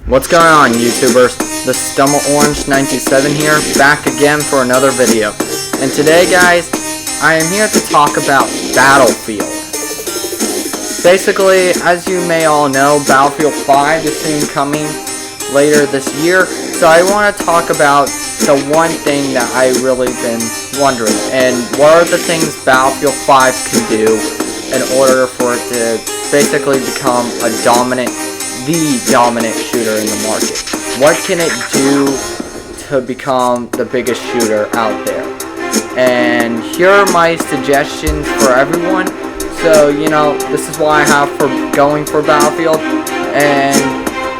What's going on, YouTubers? This is StumbleOrange97 here, back again for another video. And today, guys, I am here to talk about Battlefield. Basically, as you may all know, Battlefield 5 is soon coming later this year. So I want to talk about the one thing that I really been wondering, and what are the things Battlefield 5 can do in order for it to basically become the dominant shooter in the market. What can it do to become the biggest shooter out there? And here are my suggestions for everyone. So, this is what I have for going for Battlefield, and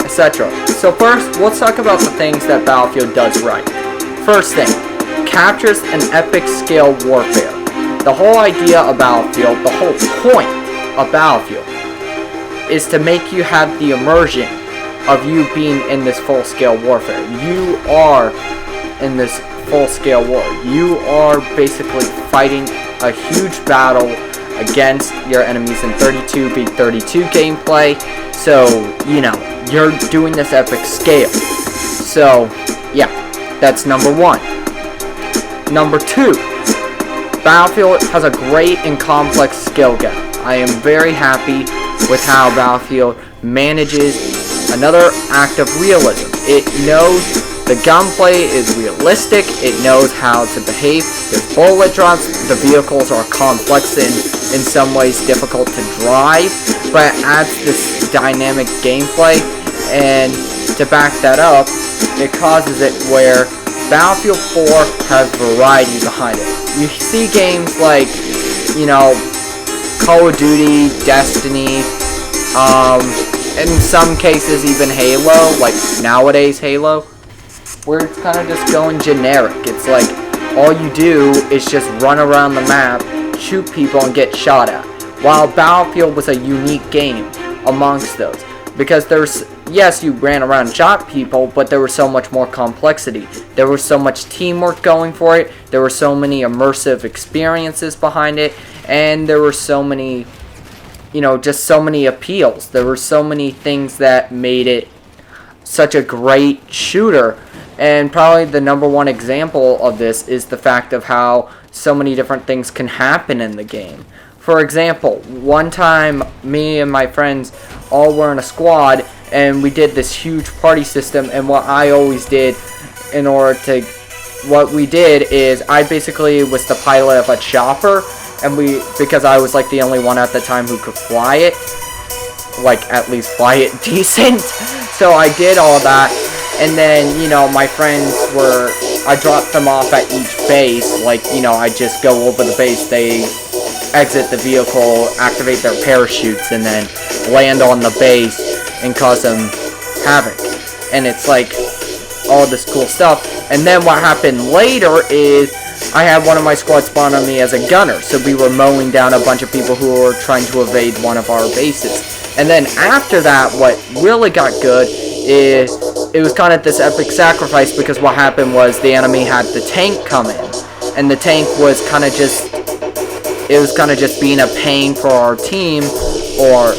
etc. So first, let's talk about the things that Battlefield does right. First thing, captures an epic scale warfare. The whole idea of Battlefield, the whole point of Battlefield, is to make you have the immersion of you being in this full-scale warfare. You are in this full-scale war. You are basically fighting a huge battle against your enemies in 32v32 gameplay. So, you're doing this epic scale. So, yeah, that's number one. Number two, Battlefield has a great and complex skill gap. I am very happy with how Battlefield manages another act of realism. It knows the gunplay is realistic, it knows how to behave, there's bullet drops, the vehicles are complex and in some ways difficult to drive, but it adds this dynamic gameplay, and to back that up, it causes it where Battlefield 4 has variety behind it. You see games like, Call of Duty, Destiny, in some cases even Halo, like nowadays Halo, where it's kind of just going generic. It's like, all you do is just run around the map, shoot people, and get shot at. While Battlefield was a unique game amongst those. Because yes, you ran around and shot people, but there was so much more complexity. There was so much teamwork going for it. There were so many immersive experiences behind it. And there were so many, just so many appeals. There were so many things that made it such a great shooter. And probably the number one example of this is the fact of how so many different things can happen in the game. For example, one time me and my friends all were in a squad and we did this huge party system, and what we did is I basically was the pilot of a chopper, and because I was like the only one at the time who could fly it, like at least fly it decent, so I did all that. And then, my friends I dropped them off at each base, I just go over the base, they exit the vehicle, activate their parachutes, and then land on the base and cause them havoc. And it's like, all this cool stuff. And then what happened later is, I had one of my squad spawn on me as a gunner, so we were mowing down a bunch of people who were trying to evade one of our bases. And then after that, what really got good is, it was kind of this epic sacrifice, because what happened was the enemy had the tank come in, and the tank was kind of just being a pain for our team, or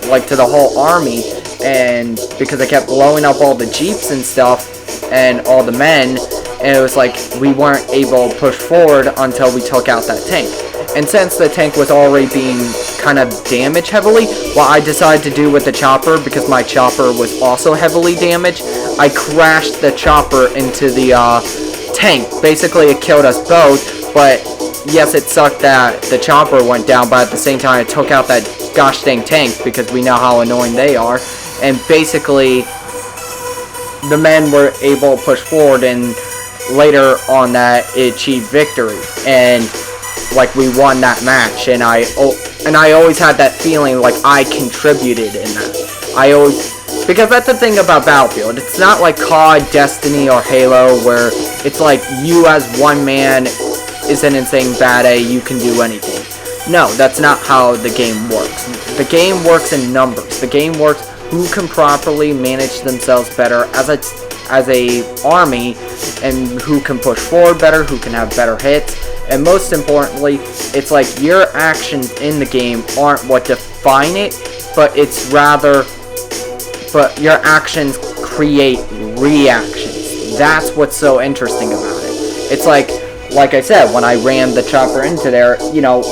like to the whole army, and because they kept blowing up all the jeeps and stuff and all the men, and it was like we weren't able to push forward until we took out that tank. And since the tank was already being kind of damaged heavily, what I decided to do with the chopper, because my chopper was also heavily damaged, I crashed the chopper into the tank. Basically, it killed us both, but yes, it sucked that the chopper went down, but at the same time, it took out that gosh dang tank, because we know how annoying they are. And basically, the men were able to push forward, and later on that, it achieved victory. And we won that match, and I always had that feeling like I contributed in that. Because that's the thing about Battlefield. It's not like COD, Destiny, or Halo, where it's like you as one man is an insane bad A, you can do anything. No, that's not how the game works. The game works in numbers. The game works who can properly manage themselves better as a army, and who can push forward better, who can have better hits. And most importantly, it's like your actions in the game aren't what define it, but it's rather but your actions create reactions. That's what's so interesting about it. It's like I said, when I rammed the chopper into there, you know,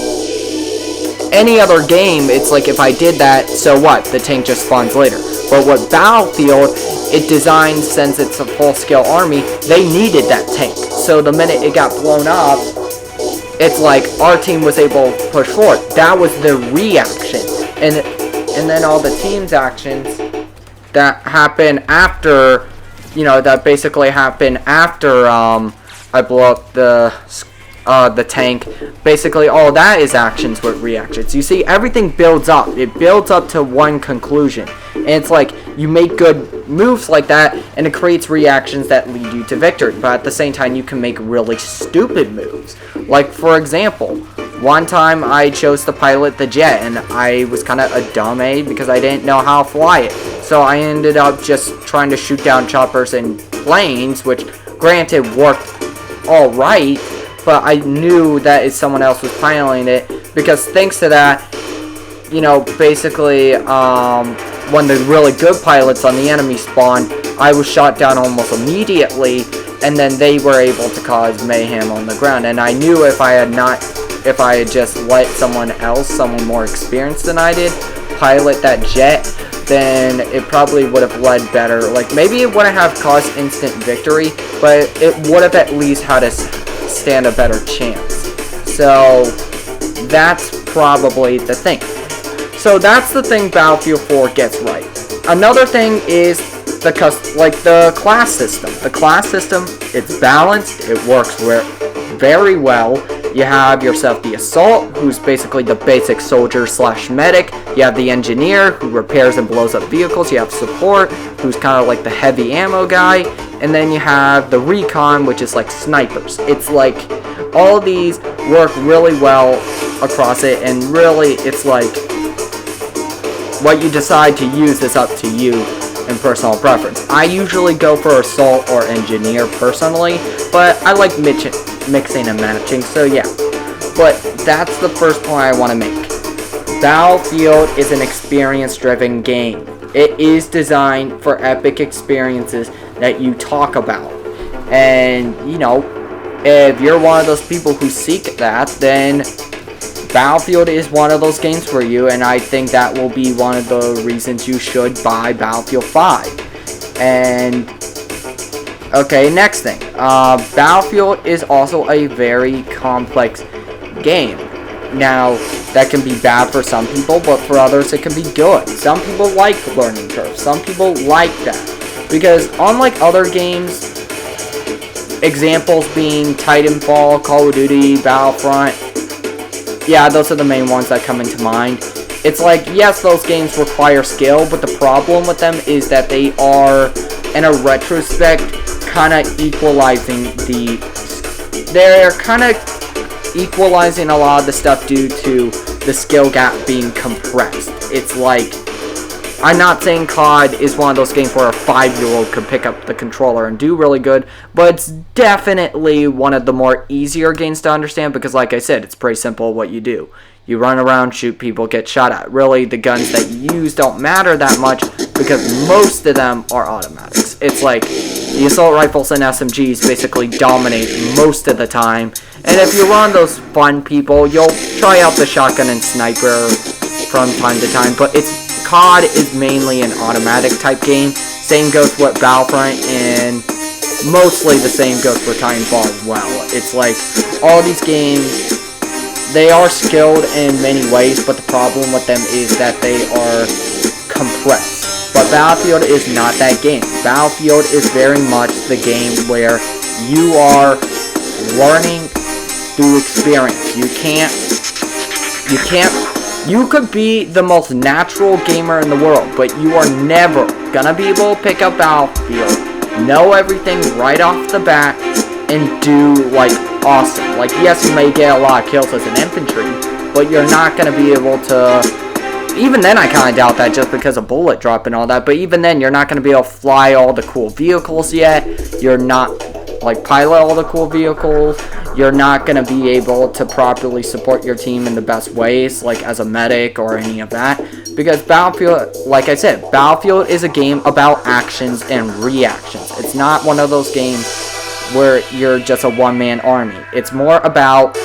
any other game, it's like if I did that, so what? The tank just spawns later. But what Battlefield, it designed, since it's a full-scale army, they needed that tank. So the minute it got blown up, it's like our team was able to push forward. That was the reaction. And then all the team's actions that happen after, you know, that basically happen after I blow up the tank. Basically, all that is actions with reactions. You see, everything builds up. It builds up to one conclusion. And it's like, you make good moves like that, and it creates reactions that lead you to victory. But at the same time, you can make really stupid moves. Like, for example, one time I chose to pilot the jet, and I was kind of a dumb A because I didn't know how to fly it. So I ended up just trying to shoot down choppers and planes, which, granted, worked alright, but I knew that if someone else was piloting it, because thanks to that, you know, basically, when the really good pilots on the enemy spawned, I was shot down almost immediately, and then they were able to cause mayhem on the ground. And I knew if I had just let someone else, someone more experienced than I did, pilot that jet, then it probably would have led better. Like, maybe it wouldn't have caused instant victory, but it would have at least had us stand a better chance. So that's probably the thing. So that's the thing Battlefield 4 gets right. Another thing is the class system. The class system, it's balanced, it works very well. You have yourself the Assault, who's basically the basic soldier / medic. You have the Engineer, who repairs and blows up vehicles. You have Support, who's kind of like the heavy ammo guy. And then you have the Recon, which is like snipers. It's like, all of these work really well across it, and really, it's like, what you decide to use is up to you and personal preference. I usually go for Assault or Engineer personally, but I like mixing and matching, so yeah. But that's the first point I want to make. Battlefield is an experience-driven game. It is designed for epic experiences that you talk about. And, you know, if you're one of those people who seek that, then Battlefield is one of those games for you, and I think that will be one of the reasons you should buy Battlefield 5. And, okay, next thing. Battlefield is also a very complex game. Now, that can be bad for some people, but for others it can be good. Some people like learning curves. Some people like that. Because unlike other games, examples being Titanfall, Call of Duty, Battlefront, yeah, those are the main ones that come into mind. It's like, yes, those games require skill, but the problem with them is that they are, in a retrospect, kind of equalizing a lot of the stuff due to the skill gap being compressed. It's like, I'm not saying COD is one of those games where a 5-year-old could pick up the controller and do really good, but it's definitely one of the more easier games to understand because, like I said, it's pretty simple what you do. You run around, shoot people, get shot at. Really, the guns that you use don't matter that much because most of them are automatics. It's like the assault rifles and SMGs basically dominate most of the time. And if you're one of those fun people, you'll try out the shotgun and sniper from time to time. But COD is mainly an automatic type game. Same goes with Battlefront, and mostly the same goes for Titanfall as well. It's like all these games, they are skilled in many ways, but the problem with them is that they are compressed. But Battlefield is not that game. Battlefield is very much the game where you are learning through experience. You could be the most natural gamer in the world, but you are never gonna be able to pick up Battlefield, know everything right off the bat, and do, like, awesome. Like, yes, you may get a lot of kills as an infantry, but you're not gonna be able to... Even then, I kind of doubt that just because of bullet drop and all that, but even then, you're not gonna be able to fly all the cool vehicles yet. You're not... like, pilot all the cool vehicles. you're not going to be able to properly support your team in the best ways, like as a medic or any of that. Because Battlefield, like I said, Battlefield is a game about actions and reactions. It's not one of those games where you're just a one-man army. It's more about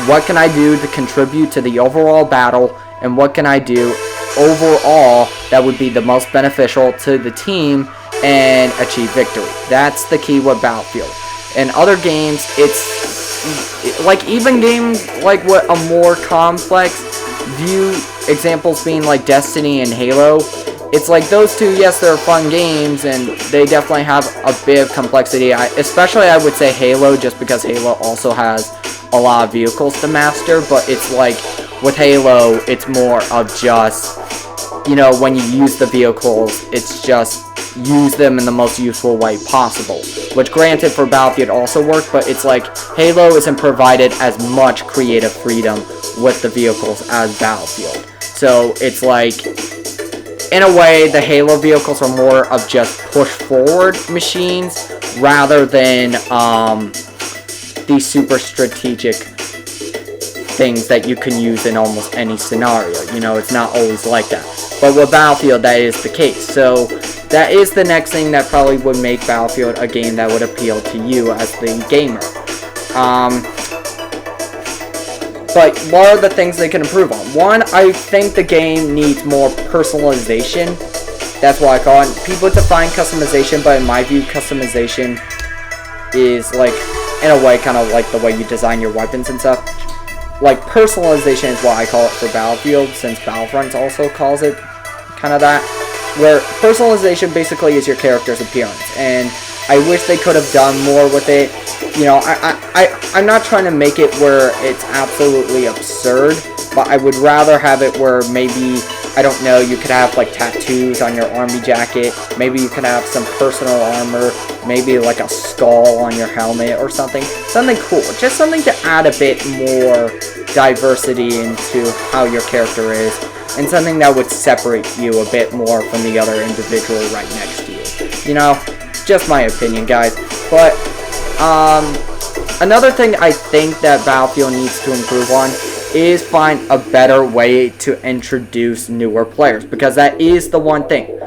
what can I do to contribute to the overall battle, and what can I do overall that would be the most beneficial to the team and achieve victory. That's the key with Battlefield. In other games, it's like, even games like what a more complex view, examples being like Destiny and Halo, it's like those two, yes, they're fun games and they definitely have a bit of complexity. Especially I would say Halo, just because Halo also has a lot of vehicles to master, but it's like with Halo, it's more of just, you know, when you use the vehicles, it's just use them in the most useful way possible. Which, granted, for Battlefield also works, but it's like Halo isn't provided as much creative freedom with the vehicles as Battlefield. So it's like, in a way, the Halo vehicles are more of just push forward machines rather than these super strategic things that you can use in almost any scenario. You know, it's not always like that. But with Battlefield, that is the case. So that is the next thing that probably would make Battlefield a game that would appeal to you as the gamer. But what are the things they can improve on? One, I think the game needs more personalization. That's what I call it. People define customization, but in my view, customization is like, in a way, kind of like the way you design your weapons and stuff. Like, personalization is what I call it for Battlefield, since Battlefront also calls it kind of that. Where personalization basically is your character's appearance, and I wish they could have done more with it. You know, I'm not trying to make it where it's absolutely absurd, but I would rather have it where maybe, I don't know, you could have like tattoos on your army jacket, maybe you could have some personal armor, maybe like a skull on your helmet or something cool, just something to add a bit more diversity into how your character is, and something that would separate you a bit more from the other individual right next to you. You know, just my opinion, guys. But another thing I think that Battlefield needs to improve on is find a better way to introduce newer players, because that is the one thing.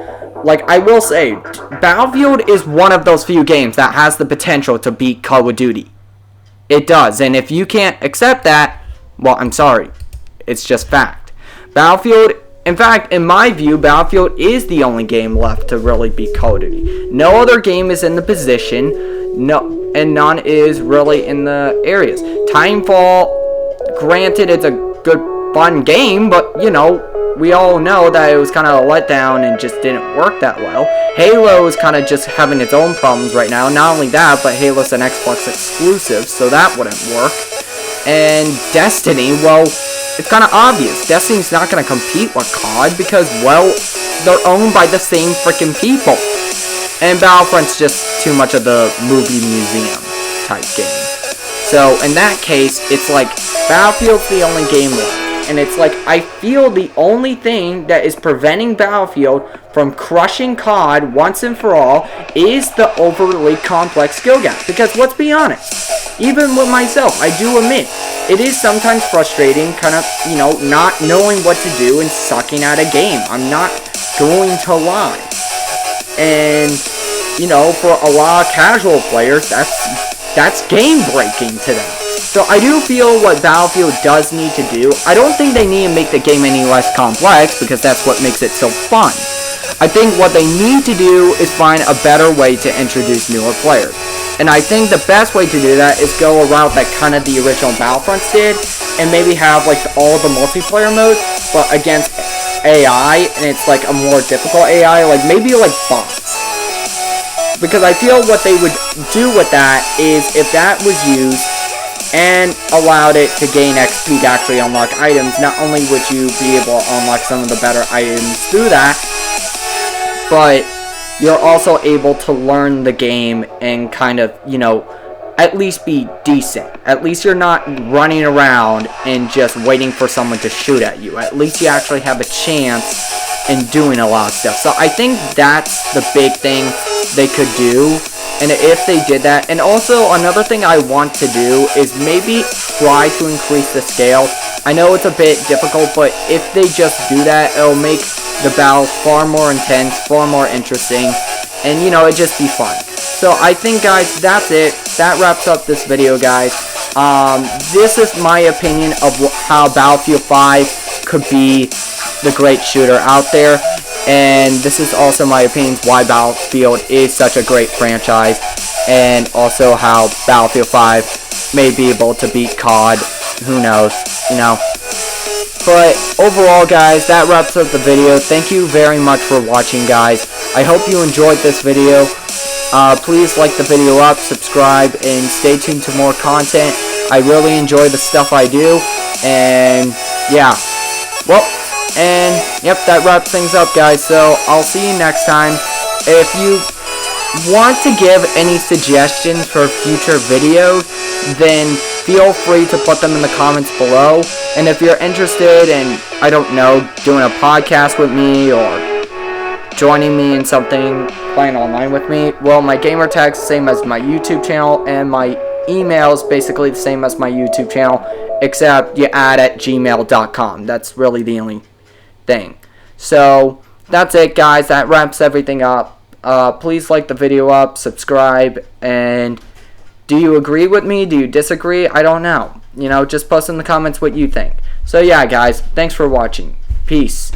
Like, I will say, Battlefield is one of those few games that has the potential to beat Call of Duty. It does, and if you can't accept that, well, I'm sorry. It's just fact. Battlefield, in fact, in my view, Battlefield is the only game left to really beat Call of Duty. No other game is in the position, and none is really in the areas. Titanfall, granted, it's a good, fun game, but, you know, we all know that it was kind of a letdown and just didn't work that well. Halo is kind of just having its own problems right now. Not only that, but Halo's an Xbox exclusive, so that wouldn't work. And Destiny, well, it's kind of obvious. Destiny's not going to compete with COD because, well, they're owned by the same freaking people. And Battlefront's just too much of the movie museum type game. So, in that case, it's like, Battlefield's the only game left. And it's like, I feel the only thing that is preventing Battlefield from crushing COD once and for all is the overly complex skill gap. Because let's be honest, even with myself, I do admit, it is sometimes frustrating, kind of, you know, not knowing what to do and sucking at a game. I'm not going to lie. And, you know, for a lot of casual players, that's game breaking to them. So I do feel what Battlefield does need to do. I don't think they need to make the game any less complex, because that's what makes it so fun. I think what they need to do is find a better way to introduce newer players. And I think the best way to do that is go a route that kind of the original Battlefronts did, and maybe have like all the multiplayer modes, but against AI, and it's like a more difficult AI, like maybe like bots. Because I feel what they would do with that is, if that was used and allowed it to gain XP to actually unlock items, not only would you be able to unlock some of the better items through that, but you're also able to learn the game and kind of, you know, at least be decent. At least you're not running around and just waiting for someone to shoot at you. At least you actually have a chance in doing a lot of stuff. So I think that's the big thing they could do And if they did that, and also another thing I want to do is maybe try to increase the scale. I know it's a bit difficult, but if they just do that, it'll make the battles far more intense, far more interesting, and you know, it'd just be fun. So I think, guys, that's it. That wraps up this video, guys. This is my opinion of how Battlefield 5 could be the great shooter out there. And this is also my opinion why Battlefield is such a great franchise. And also how Battlefield 5 may be able to beat COD. Who knows, you know. But overall, guys, that wraps up the video. Thank you very much for watching, guys. I hope you enjoyed this video. Please like the video up, subscribe, and stay tuned to more content. I really enjoy the stuff I do. And yeah. Well, and yep, that wraps things up, guys. So I'll see you next time. If you want to give any suggestions for future videos, then feel free to put them in the comments below. And if you're interested in, I don't know, doing a podcast with me or joining me in something, playing online with me, well, my gamer tag's the same as my YouTube channel, and my email is basically the same as my YouTube channel, except you add at gmail.com. That's really the only thing. So that's it, guys. That wraps everything up. Please like the video up, subscribe, and do you agree with me? Do you disagree? I don't know. You know, just post in the comments what you think. So yeah, guys, thanks for watching. Peace.